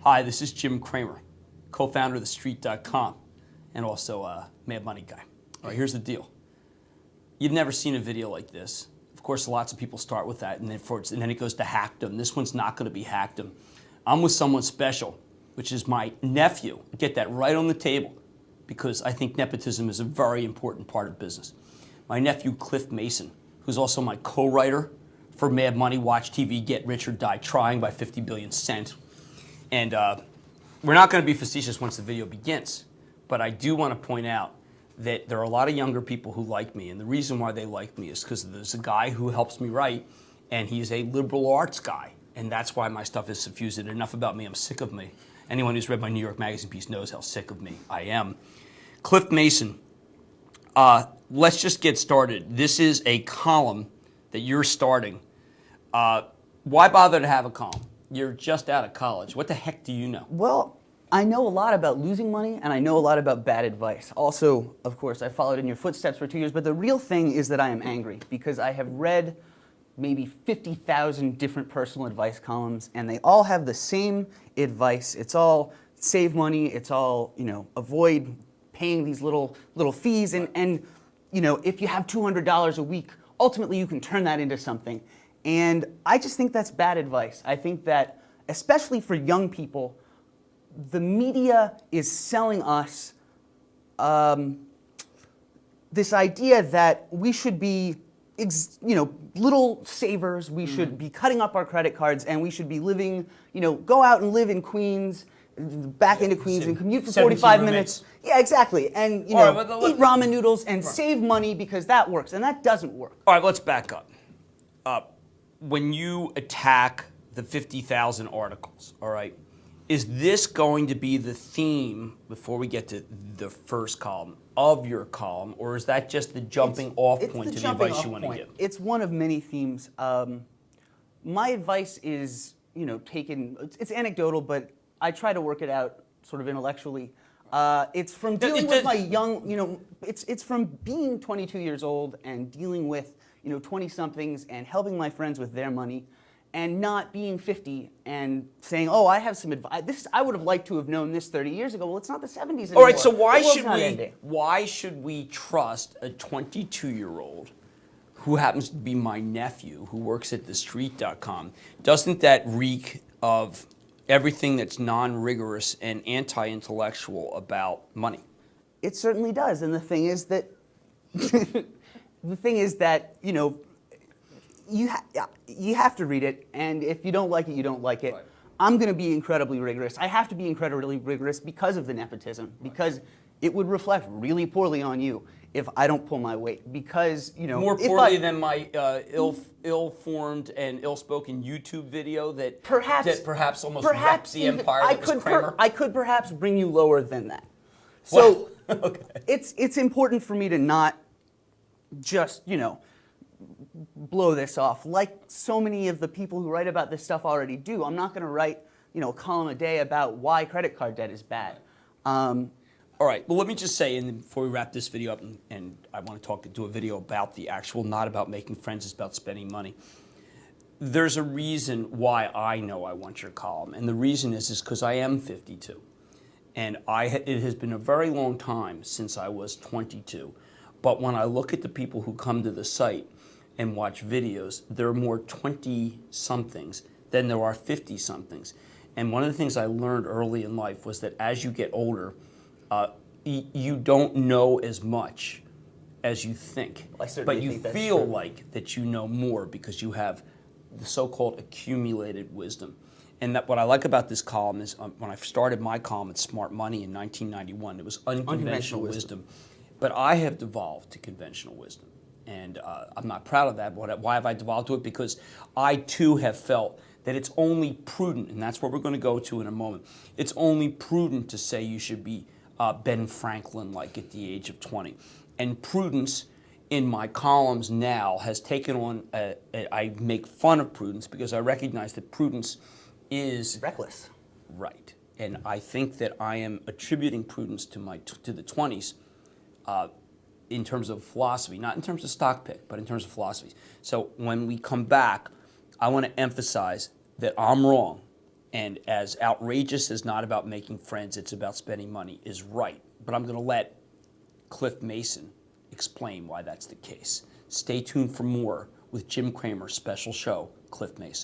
Hi, this is Jim Cramer, co-founder of TheStreet.com and also Mad Money guy. All right, here's the deal. You've never seen a video like this. Of course, lots of people start with that, and then it goes to hackdom. This one's not going to be hackdom. I'm with someone special, which is my nephew. Get that right on the table, because I think nepotism is a very important part of business. My nephew, Cliff Mason, who's also my co-writer for Mad Money, Watch TV, Get Rich or Die Trying by 50 billion cent. And we're not going to be facetious once the video begins, but I do want to point out that there are a lot of younger people who like me, and the reason why they like me is because there's a guy who helps me write, and he's a liberal arts guy, and that's why my stuff is suffused. Enough about me, I'm sick of me. Anyone who's read my New York Magazine piece knows how sick of me I am. Cliff Mason, let's just get started. This is a column that you're starting. Why bother to have a column? You're just out of college. What the heck do you know? Well, I know a lot about losing money, and I know a lot about bad advice. Also, of course, I followed in your footsteps for 2 years, but the real thing is that I am angry because I have read maybe 50,000 different personal advice columns, and they all have the same advice. It's all save money. It's all, avoid paying these little fees, and if you have $200 a week, ultimately you can turn that into something. And I just think that's bad advice. I think that, especially for young people, the media is selling us this idea that we should be, little savers. We should be cutting up our credit cards, and we should be living, go out and live in Queens, back into Queens, and commute for 45 minutes. Yeah, exactly. And eat ramen noodles and save money because that works, and that doesn't work. All right, let's back up. When you attack the 50,000 articles, all right, is this going to be the theme, before we get to the first column, of your column, or is that just the jumping off point to the advice you want to give? It's one of many themes. My advice is, it's anecdotal, but I try to work it out sort of intellectually. It's from dealing with my young, it's from being 22 years old and dealing with 20-somethings and helping my friends with their money, and not being 50 and saying, oh, I have some advice. I would have liked to have known this 30 years ago. Well, it's not the 70s anymore. All right, so why should we trust a 22-year-old who happens to be my nephew, who works at TheStreet.com? Doesn't that reek of everything that's non-rigorous and anti-intellectual about money? It certainly does, and the thing is that you have to read it, and if you don't like it, you don't like it. Right. I'm going to be incredibly rigorous. I have to be incredibly rigorous because of the nepotism, because it would reflect really poorly on you if I don't pull my weight. Because more poorly than my ill-formed and ill-spoken YouTube video that perhaps almost wrecked the empire that was Cramer. I could perhaps bring you lower than that. So okay. It's important for me to not just blow this off like so many of the people who write about this stuff already do. I'm not going to write a column a day about why credit card debt is bad. All right. Well, let me just say, and before we wrap this video up, and I want to do a video about the actual, not about making friends, it's about spending money. There's a reason why I know I want your column, and the reason is because I am 52, and it has been a very long time since I was 22. But when I look at the people who come to the site and watch videos, there are more 20-somethings than there are 50-somethings. And one of the things I learned early in life was that as you get older, you don't know as much as you think. Well, I certainly think that's but you feel true. like that you know more because you have the so-called accumulated wisdom. And that what I like about this column is when I started my column at Smart Money in 1991, it was unconventional wisdom. But I have devolved to conventional wisdom. And I'm not proud of that. Why have I devolved to it? Because I, too, have felt that it's only prudent, and that's what we're going to go to in a moment, it's only prudent to say you should be Ben Franklin-like at the age of 20. And prudence in my columns now has taken on, I make fun of prudence because I recognize that prudence is reckless. Right. And I think that I am attributing prudence to the 20s in terms of philosophy, not in terms of stock pick, but in terms of philosophies. So when we come back, I want to emphasize that I'm wrong and as outrageous as not about making friends, it's about spending money is right. But I'm going to let Cliff Mason explain why that's the case. Stay tuned for more with Jim Cramer's special show, Cliff Mason.